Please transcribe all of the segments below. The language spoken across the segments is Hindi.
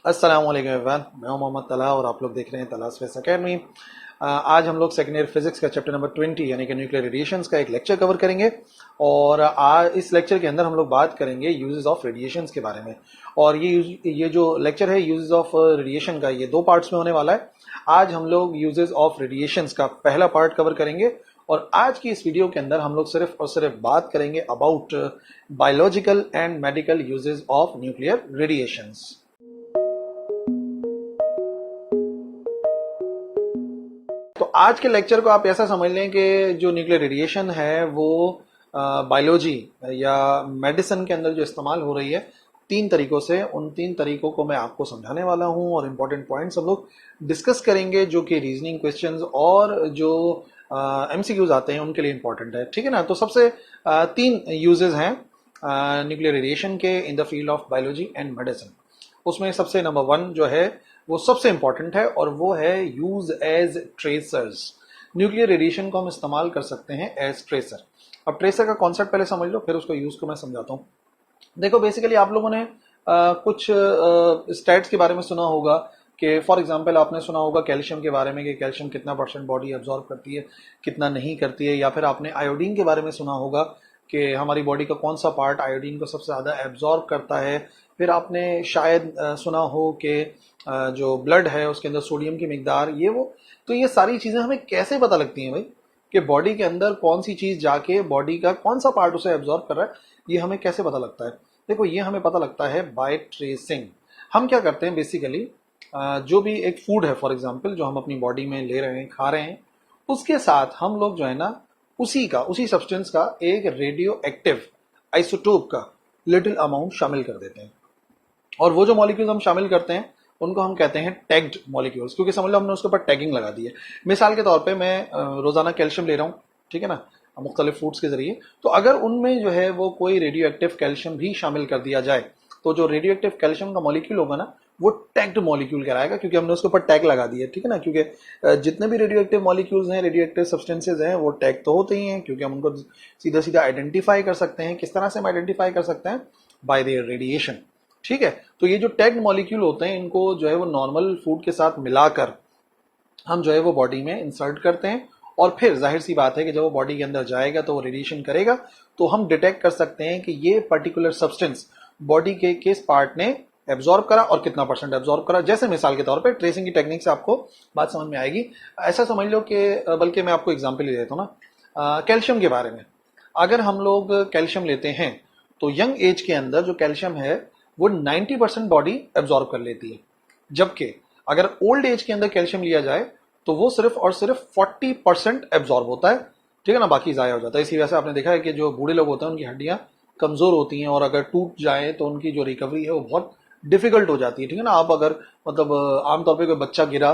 अस्सलाम वालेकुम एवरीवन, मैं हूं मोहम्मद तला और आप लोग देख रहे हैं तला स्पेस एकेडमी। आज हम लोग सेकेंड ईयर फिजिक्स का चैप्टर नंबर 20 यानी कि न्यूक्लियर रेडिएशंस का एक लेक्चर कवर करेंगे। और आज इस लेक्चर के अंदर हम लोग बात करेंगे यूजेस ऑफ रेडिएशंस के बारे में। और ये जो लेक्चर है यूजेस ऑफ रेडिएशन का, ये दो पार्ट्स में होने वाला है। आज हम लोग यूजेस ऑफ रेडिएशंस का पहला पार्ट कवर करेंगे और आज की इस वीडियो के अंदर हम लोग सिर्फ और सिर्फ बात करेंगे about biological and medical uses of nuclear radiations. तो आज के लेक्चर को आप ऐसा समझ लें कि जो न्यूक्लियर रेडिएशन है वो बायोलॉजी या मेडिसिन के अंदर जो इस्तेमाल हो रही है तीन तरीकों से, उन तीन तरीकों को मैं आपको समझाने वाला हूं और इम्पोर्टेंट पॉइंट्स हम लोग डिस्कस करेंगे जो कि रीजनिंग क्वेश्चंस और जो एमसीक्यूज आते हैं उनके लिए इंपॉर्टेंट है। ठीक है ना। तो सबसे तीन यूजेस हैं न्यूक्लियर रेडिएशन के in the field of biology and medicine. उसमें सबसे नंबर 1 जो है वो सबसे इंपॉर्टेंट है और वो है use as tracers. Nuclear radiation को हम इस्तेमाल कर सकते हैं एज ट्रेसर। अब ट्रेसर का कॉन्सेप्ट पहले समझ लो, फिर उसको यूज को मैं समझाता हूँ। देखो, बेसिकली आप लोगों ने कुछ स्टैट्स के बारे में सुना होगा कि फॉर एग्जांपल आपने सुना होगा कैल्शियम के बारे में कि कैल्शियम कितना % बॉडी एब्जॉर्ब करती है, कितना नहीं करती है। या फिर आपने आयोडीन के बारे में सुना होगा कि हमारी बॉडी का कौन सा पार्ट आयोडीन को सबसे ज़्यादा एब्जॉर्ब करता है। फिर आपने शायद सुना हो कि जो ब्लड है उसके अंदर सोडियम की मिकदार, ये वो। तो ये सारी चीज़ें हमें कैसे पता लगती हैं भाई कि बॉडी के अंदर कौन सी चीज़ जाके बॉडी का कौन सा पार्ट उसे एब्जॉर्ब कर रहा है, ये हमें कैसे पता लगता है? देखो, ये हमें पता लगता है बाय ट्रेसिंग। हम क्या करते हैं बेसिकली, जो भी एक फूड है फॉर एग्जांपल जो हम अपनी बॉडी में ले रहे हैं, खा रहे हैं, उसके साथ हम लोग जो है ना उसी सब्सटेंस का एक रेडियो एक्टिव आइसोटोप का लिटिल अमाउंट शामिल कर देते हैं। और वो जो मॉलिक्यूल्स हम शामिल करते हैं उनको हम कहते हैं टैग्ड मॉलिक्यूल्स, क्योंकि समझ लो हमने उसके ऊपर टैगिंग लगा दी है। मिसाल के तौर पे मैं रोजाना कैल्शियम ले रहा हूँ, ठीक है ना, मुख्तलिफ फूड्स के जरिए। तो अगर उनमें जो है वो कोई रेडियो एक्टिव कैल्शियम भी शामिल कर दिया जाए तो जो रेडियो एक्टिव कैल्शियम का मॉलिक्यूल होगा ना वो टैग्ड मॉलिक्यूल कहलाएगा, क्योंकि हमने उसके ऊपर टैग लगा दिया। ठीक है ना, क्योंकि जितने भी रेडियो एक्टिव मॉलिक्यूल्स हैं, रेडियो एक्टिव सब्सटेंसेज हैं, वो टैग तो होते ही हैं, क्योंकि हम उनको सीधा सीधा आइडेंटिफाई कर सकते हैं। किस तरह से हम आइडेंटिफाई कर सकते हैं? Bye there radiation. ठीक है। तो ये जो टैग्ड मॉलिक्यूल होते हैं इनको जो है वो नॉर्मल फूड के साथ मिलाकर हम जो है वो बॉडी में इंसर्ट करते हैं और फिर जाहिर सी बात है कि जब वो बॉडी के अंदर जाएगा तो वो रेडिएशन करेगा, तो हम डिटेक्ट कर सकते हैं कि ये पर्टिकुलर सब्सटेंस बॉडी के किस पार्ट ने एब्जॉर्ब करा और कितना % एब्जॉर्ब करा। जैसे मिसाल के तौर पे ट्रेसिंग की टेक्निक से आपको बात समझ में आएगी। ऐसा समझ लो कि बल्कि मैं आपको एग्जांपल ही देता हूँ ना, कैल्शियम के बारे में। अगर हम लोग कैल्शियम लेते हैं तो यंग एज के अंदर जो कैल्शियम है वो 90% बॉडी एब्जॉर्ब कर लेती है, जबकि अगर ओल्ड एज के अंदर कैल्शियम लिया जाए तो वो सिर्फ और सिर्फ 40% एब्जॉर्ब होता है। ठीक है ना, बाकी जाया हो जाता है। इसी वजह से आपने देखा है कि जो बूढ़े लोग होते हैं उनकी हड्डियां कमजोर होती हैं और अगर टूट जाए तो उनकी जो रिकवरी है वो बहुत डिफिकल्ट हो जाती है। ठीक है ना, आप अगर मतलब आमतौर पर कोई बच्चा गिरा,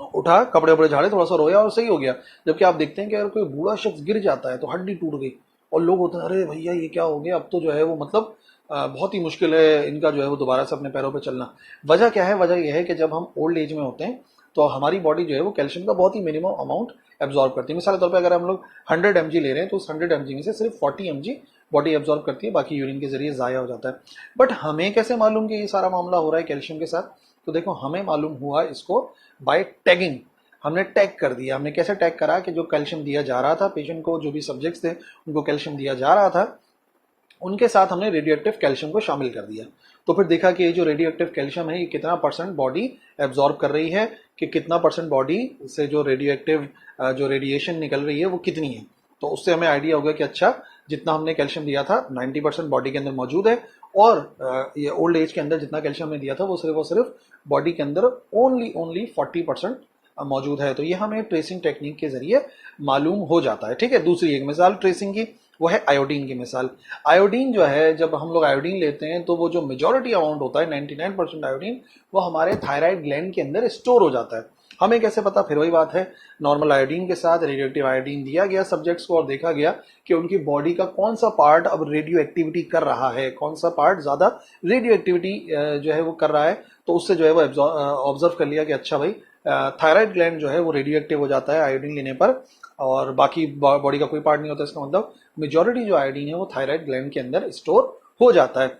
उठा, कपड़े वपड़े झाड़े, थोड़ा सा रोया और सही हो गया, जबकि आप देखते हैं कि अगर कोई बूढ़ा शख्स गिर जाता है तो हड्डी टूट गई और लोग होते हैं अरे भैया ये क्या हो गया, अब तो जो है वो मतलब बहुत ही मुश्किल है इनका जो है वो दोबारा से अपने पैरों पे चलना। वजह क्या है? वजह यह है कि जब हम ओल्ड एज में होते हैं तो हमारी बॉडी जो है वो कैल्शियम का बहुत ही मिनिमम अमाउंट एब्जॉर्ब करती है। मिसाल के तौर पे अगर हम लोग 100 mg ले रहे हैं तो उस 100 mg में से सिर्फ 40 mg बॉडी एब्जॉर्ब करती है, बाकी यूरिन के जरिए जाया हो जाता है। बट हमें कैसे मालूम कि ये सारा मामला हो रहा है कैल्शियम के साथ? तो देखो, हमें मालूम हुआ इसको बाय टैगिंग। हमने टैग कर दिया। हमने कैसे टैग करा कि जो कैल्शियम दिया जा रहा था पेशेंट को, जो भी सब्जेक्ट्स थे उनको कैल्शियम दिया जा रहा था, उनके साथ हमने रेडियो एक्टिव कैल्शियम को शामिल कर दिया। तो फिर देखा कि ये जो रेडियो एक्टिव कैल्शियम है ये कितना % बॉडी एब्जॉर्ब कर रही है, कि कितना % बॉडी से जो रेडियो एक्टिव जो रेडिएशन निकल रही है वो कितनी है। तो उससे हमें आइडिया हो गया कि अच्छा, जितना हमने कैल्शियम दिया था 90% बॉडी के अंदर मौजूद है और ये ओल्ड एज के अंदर जितना कैल्शियम हमने दिया था वो सिर्फ बॉडी के अंदर ओनली 40% मौजूद है। तो ये हमें ट्रेसिंग टेक्निक के जरिए मालूम हो जाता है। ठीक है। दूसरी एक मिसाल ट्रेसिंग की वो है आयोडीन की मिसाल। आयोडीन जो है, जब हम लोग आयोडीन लेते हैं तो वो जो मेजॉरिटी अमाउंट होता है 99% आयोडीन वो हमारे थायराइड ग्लैंड के अंदर स्टोर हो जाता है। हमें कैसे पता? फिर वही बात है, नॉर्मल आयोडीन के साथ रेडियो एक्टिव आयोडीन दिया गया सब्जेक्ट्स को और देखा गया कि उनकी बॉडी का कौन सा पार्ट अब रेडियो एक्टिविटी कर रहा है, कौन सा पार्ट ज्यादा रेडियो एक्टिविटी जो है वो कर रहा है। तो उससे जो है वो ऑब्जर्व कर लिया कि अच्छा भाई, थायराइड ग्लैंड जो है वो रेडियो एक्टिव हो जाता है आयोडीन लेने पर और बाकी बॉडी का कोई पार्ट नहीं होता। इसका मतलब मेजॉरिटी जो आयोडीन है वो थायराइड ग्लैंड के अंदर स्टोर हो जाता है।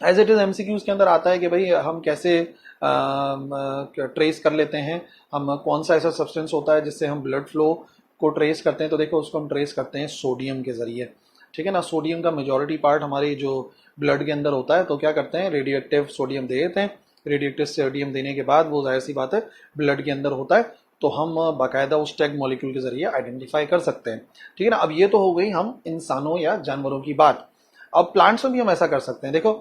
एज इट इज एमसीक्यूज के अंदर आता है कि भाई हम कैसे ट्रेस कर लेते हैं, हम कौन सा ऐसा सब्सटेंस होता है जिससे हम ब्लड फ्लो को ट्रेस करते हैं। तो देखो उसको हम ट्रेस करते हैं सोडियम के जरिए, ठीक है ना। सोडियम का मेजॉरिटी पार्ट हमारी जो ब्लड के अंदर होता है, तो क्या करते हैं, रेडियो एक्टिव सोडियम दे देते हैं। रेडियो एक्टिव सोडियम देने के बाद वो जाहिर सी बात है ब्लड के अंदर होता है, तो हम बाकायदा उस टैग मॉलिक्यूल के जरिए आइडेंटिफाई कर सकते हैं, ठीक है ना। अब ये तो हो गई हम इंसानों या जानवरों की बात। अब प्लांट्स में भी हम ऐसा कर सकते हैं। देखो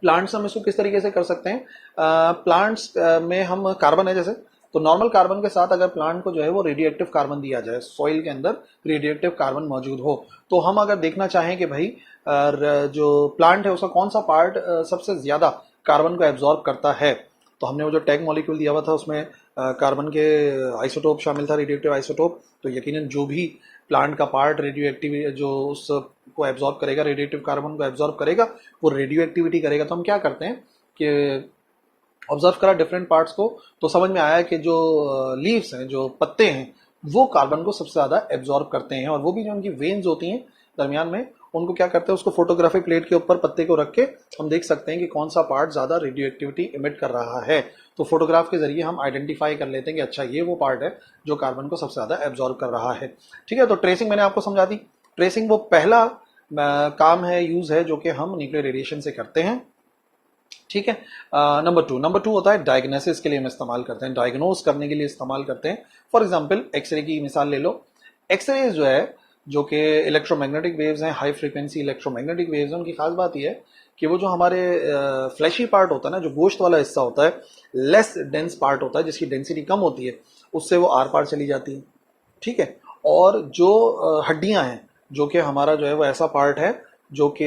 प्लांट्स हम इसको किस तरीके से कर सकते हैं, प्लांट्स में हम कार्बन है जैसे, तो नॉर्मल कार्बन के साथ अगर प्लांट को जो है वो रेडियो एक्टिव कार्बन दिया जाए, सॉइल के अंदर रेडियो एक्टिव कार्बन मौजूद हो, तो हम अगर देखना चाहें कि भाई जो प्लांट है उसका कौन सा पार्ट सबसे ज्यादा कार्बन को एब्जॉर्ब करता है, तो हमने वो जो टैग मॉलिक्यूल दिया हुआ था उसमें कार्बन के आइसोटोप शामिल था, रेडियो एक्टिव आइसोटोप। तो यकीनन जो भी प्लांट का पार्ट रेडियो एक्टिव जो उसको एब्जॉर्ब करेगा, रेडियो एक्टिव कार्बन को एब्जॉर्ब करेगा, वो रेडियो एक्टिविटी करेगा। तो हम क्या करते हैं कि ऑब्जर्व करा डिफरेंट पार्ट्स को, तो समझ में आया कि जो लीव्स हैं, जो पत्ते हैं, वो कार्बन को सबसे ज्यादा एब्जॉर्ब करते हैं। और वो भी जो उनकी वेन्स होती हैं दरमियान में, उनको क्या करते हैं, उसको फोटोग्राफिक प्लेट के ऊपर पत्ते को रख के हम देख सकते हैं कि कौन सा पार्ट ज्यादा रेडियो एक्टिविटी इमिट कर रहा है। तो फोटोग्राफ के जरिए हम आइडेंटिफाई कर लेते हैं कि अच्छा ये वो पार्ट है जो कार्बन को सबसे ज्यादा एब्जॉर्ब कर रहा है, ठीक है। तो ट्रेसिंग मैंने आपको समझा दी। ट्रेसिंग वो पहला काम है, यूज है, जो कि हम न्यूक्लियर रेडिएशन से करते हैं, ठीक है। नंबर टू होता है डायग्नोसिस के लिए हम इस्तेमाल करते हैं, डायग्नोस करने के लिए इस्तेमाल करते हैं। फॉर एग्जांपल एक्सरे की मिसाल ले लो। एक्सरे जो है, जो कि इलेक्ट्रोमैग्नेटिक वेव्स हैं, हाई फ्रीक्वेंसी इलेक्ट्रोमैग्नेटिक वेव्स हैं, उनकी खास बात यह है कि वो जो हमारे फ्लैशी पार्ट होता है ना, जो गोश्त वाला हिस्सा होता है, लेस डेंस पार्ट होता है, जिसकी डेंसिटी कम होती है, उससे वो आर पार चली जाती है, ठीक है। और जो हड्डियां हैं, जो कि हमारा जो है वो ऐसा पार्ट है जो कि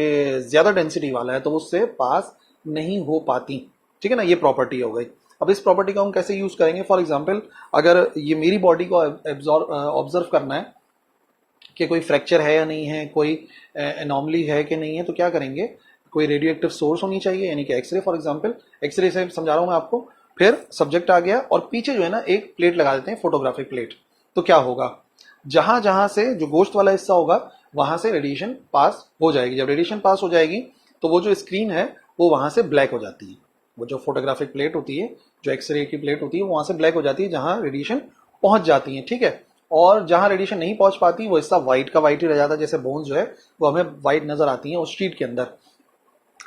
ज्यादा डेंसिटी वाला है, तो उससे पास नहीं हो पाती, ठीक है ना। ये प्रॉपर्टी हो गई। अब इस प्रॉपर्टी को हम कैसे यूज करेंगे, फॉर एग्जांपल अगर ये मेरी बॉडी को ऑब्जर्व करना है कि कोई फ्रैक्चर है या नहीं है, कोई एनॉमली है कि नहीं है, तो क्या करेंगे, कोई रेडियो एक्टिव सोर्स होनी चाहिए, यानी कि एक्सरे। फॉर एग्जांपल एक्सरे से समझा रहा हूं मैं आपको। फिर सब्जेक्ट आ गया और पीछे जो है ना एक प्लेट लगा देते हैं, फोटोग्राफिक प्लेट। तो क्या होगा, जहां जहां से जो गोश्त वाला हिस्सा होगा वहां से रेडिएशन पास हो जाएगी। जब रेडिएशन पास हो जाएगी तो वो जो स्क्रीन है वो वहां से ब्लैक हो जाती है। वो जो फोटोग्राफिक प्लेट होती है, जो एक्सरे की प्लेट होती है, वो वहां से ब्लैक हो जाती है जहां रेडिएशन पहुंच जाती है, ठीक है। और जहां रेडिएशन नहीं पहुंच पाती वो हिस्सा व्हाइट का व्हाइट ही रह जाता है, जैसे बोन्स जो है वो हमें व्हाइट नजर आती है उस शीट के अंदर।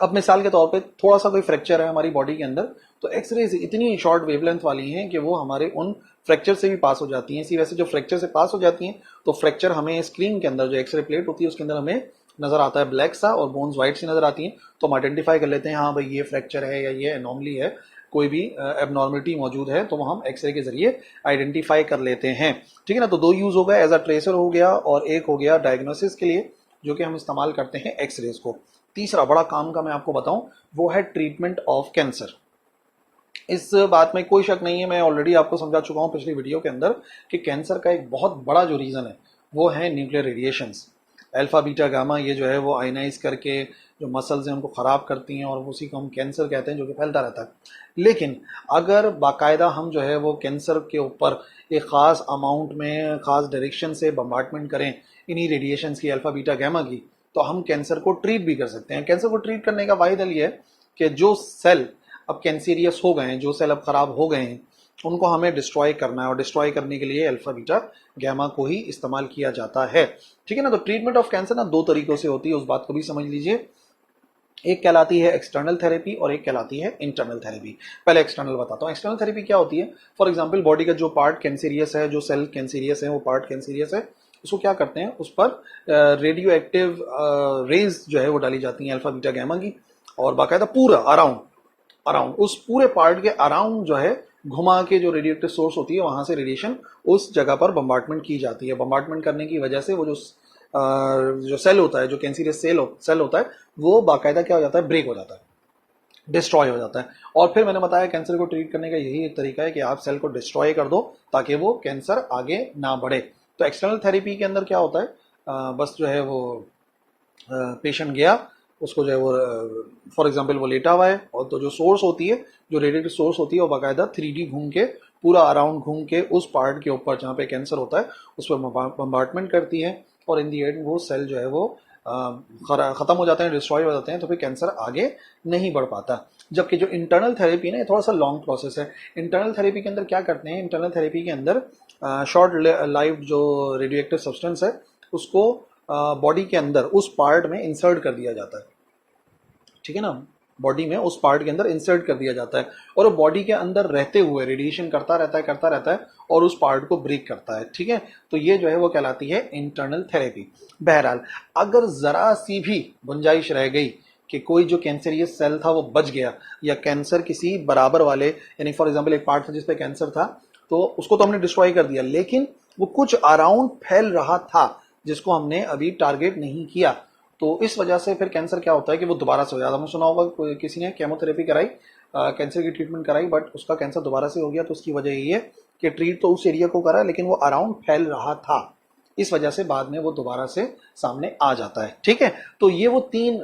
अब मिसाल के तौर पे थोड़ा सा कोई फ्रैक्चर है हमारी बॉडी के अंदर, तो एक्सरेज इतनी शॉर्ट वेवलेंथ वाली हैं कि वो हमारे उन फ्रैक्चर से भी पास हो जाती हैं। इसी वजह से जो फ्रैक्चर से पास हो जाती हैं, तो फ्रैक्चर हमें स्क्रीन के अंदर जो एक्सरे प्लेट होती है उसके अंदर हमें नजर आता है ब्लैक सा, और बोन्स व्हाइट सी नजर आती हैं। तो हम आइडेंटिफाई कर लेते हैं, हाँ भाई ये फ्रैक्चर है या ये एनॉमली है, कोई भी एबनॉर्मलिटी मौजूद है, तो वो हम एक्सरे के जरिए आइडेंटिफाई कर लेते हैं, ठीक है ना। तो दो यूज हो गया, एज अ ट्रेसर हो गया, और एक हो गया डायग्नोसिस के लिए, जो कि हम इस्तेमाल करते हैं एक्सरेज को। तीसरा बड़ा काम का मैं आपको बताऊं, वो है ट्रीटमेंट ऑफ कैंसर। इस बात में कोई शक नहीं है, मैं ऑलरेडी आपको समझा चुका हूं पिछली वीडियो के अंदर कि कैंसर का एक बहुत बड़ा जो रीजन है वो है nuclear radiations. Alpha beta gamma ये जो है वो आयनाइज करके जो मसल्स हैं उनको खराब करती हैं, और उसी को हम कैंसर कहते हैं, जो कि फैलता रहता है। लेकिन अगर बाकायदा हम जो है वो कैंसर के ऊपर एक खास अमाउंट में, खास डायरेक्शन से बम्बार्टमेंट करें इन्हीं रेडिएशंस की, अल्फा बीटा गामा की, तो हम कैंसर को ट्रीट भी कर सकते हैं। कैंसर को ट्रीट करने का वाहिद हल ये है कि जो सेल अब कैंसीरियस हो गए हैं, जो सेल अब खराब हो गए हैं, उनको हमें डिस्ट्रॉय करना है, और डिस्ट्रॉय करने के लिए अल्फा बीटा गामा को ही इस्तेमाल किया जाता है, ठीक है ना। तो ट्रीटमेंट ऑफ कैंसर ना दो तरीकों से होती है, उस बात को भी समझ लीजिए। एक कहलाती है एक्सटर्नल थेरेपी और एक कहलाती है इंटरनल थेरेपी। पहले एक्सटर्नल बताता हूँ। एक्सटर्नल थेरेपी क्या होती है, फॉर एग्जांपल बॉडी का जो पार्ट कैंसीरियस है, जो सेल कैंसीरियस है, वो पार्ट कैंसीरियस है, उसको क्या करते हैं, उस पर रेडियो एक्टिव रेज जो है वो डाली जाती हैं अल्फा बीटा गामा की, और बाकायदा पूरा अराउंड उस पूरे पार्ट के अराउंड जो है घुमा के जो रेडियोएक्टिव सोर्स होती है वहां से रेडिएशन उस जगह पर बम्बार्टमेंट की जाती है। बम्बार्टमेंट करने की वजह से वो जो सेल होता है, जो कैंसीरियस सेल होता है, वो बाकायदा क्या हो जाता है, ब्रेक हो जाता है, डिस्ट्रॉय हो जाता है। और फिर मैंने बताया कैंसर को ट्रीट करने का यही एक तरीका है कि आप सेल को डिस्ट्रॉय कर दो ताकि वो कैंसर आगे ना बढ़े। तो एक्सटर्नल थेरेपी के अंदर क्या होता है, बस जो है वो पेशेंट गया, उसको जो है वो फॉर एग्जांपल वो लेटा हुआ है, और तो जो सोर्स होती है, जो रेडिएटिव सोर्स होती है, वो बाकायदा 3D घूम के पूरा अराउंड घूम के उस पार्ट के ऊपर जहाँ पे कैंसर होता है उस पर बम्बार्टमेंट करती है, और इन दी एंड वो सेल जो है वो ख़त्म हो जाते हैं, डिस्ट्रॉय हो जाते हैं, तो फिर कैंसर आगे नहीं बढ़ पाता। जबकि जो इंटरनल थेरेपी ना, ये थोड़ा सा लॉन्ग प्रोसेस है। इंटरनल थेरेपी के अंदर क्या करते हैं, इंटरनल थेरेपी के अंदर शॉर्ट लाइफ जो रेडियो एक्टिव सब्सटेंस है उसको बॉडी के अंदर उस पार्ट में इंसर्ट कर दिया जाता है, ठीक है ना, बॉडी में उस पार्ट के अंदर इंसर्ट कर दिया जाता है, और वो बॉडी के अंदर रहते हुए रेडिएशन करता रहता है और उस पार्ट को ब्रेक करता है, ठीक है। तो ये जो है वो कहलाती है इंटरनल थेरेपी। बहरहाल अगर जरा सी भी गुंजाइश रह गई कि कोई जो कैंसरियस सेल था वो बच गया, या कैंसर किसी बराबर वाले, यानी फॉर एग्जाम्पल एक पार्ट था जिसपे कैंसर था, तो उसको तो हमने डिस्ट्रॉय कर दिया, लेकिन वो कुछ अराउंड फैल रहा था जिसको हमने अभी टारगेट नहीं किया, तो इस वजह से फिर कैंसर क्या होता है कि वो दोबारा से हो जाता है। हमने सुना होगा किसी ने केमोथेरेपी कराई, कैंसर की ट्रीटमेंट कराई, बट उसका कैंसर दोबारा से हो गया, तो उसकी वजह यही है कि ट्रीट तो उस एरिया को करा लेकिन वो अराउंड फैल रहा था, इस वजह से बाद में वो दोबारा से सामने आ जाता है, ठीक है। तो ये वो तीन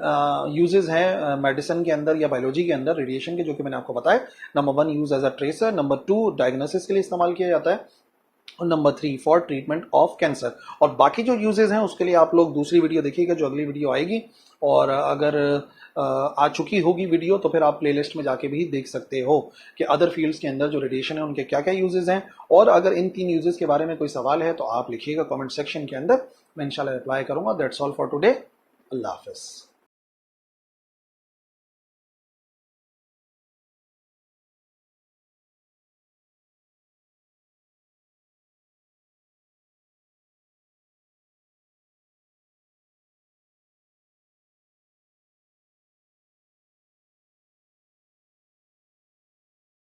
यूजेस हैं मेडिसिन के अंदर या बायोलॉजी के अंदर रेडिएशन के, जो कि मैंने आपको बताया। Number 1 use as a tracer, number 2 diagnosis के लिए इस्तेमाल किया जाता है, और number 3 for treatment of cancer. और बाकी जो यूजेस हैं उसके लिए आप लोग दूसरी वीडियो देखिएगा, जो अगली वीडियो आएगी, और अगर आ चुकी होगी वीडियो तो फिर आप प्लेलिस्ट में जाके भी देख सकते हो कि अदर फील्ड्स के अंदर जो रेडिएशन है उनके क्या क्या यूजेस हैं। और अगर इन तीन यूजेस के बारे में कोई सवाल है तो आप लिखिएगा कमेंट सेक्शन के अंदर, मैं इंशाल्लाह रिप्लाई करूंगा। दैट्स ऑल फॉर टुडे, अल्लाह हाफिज़।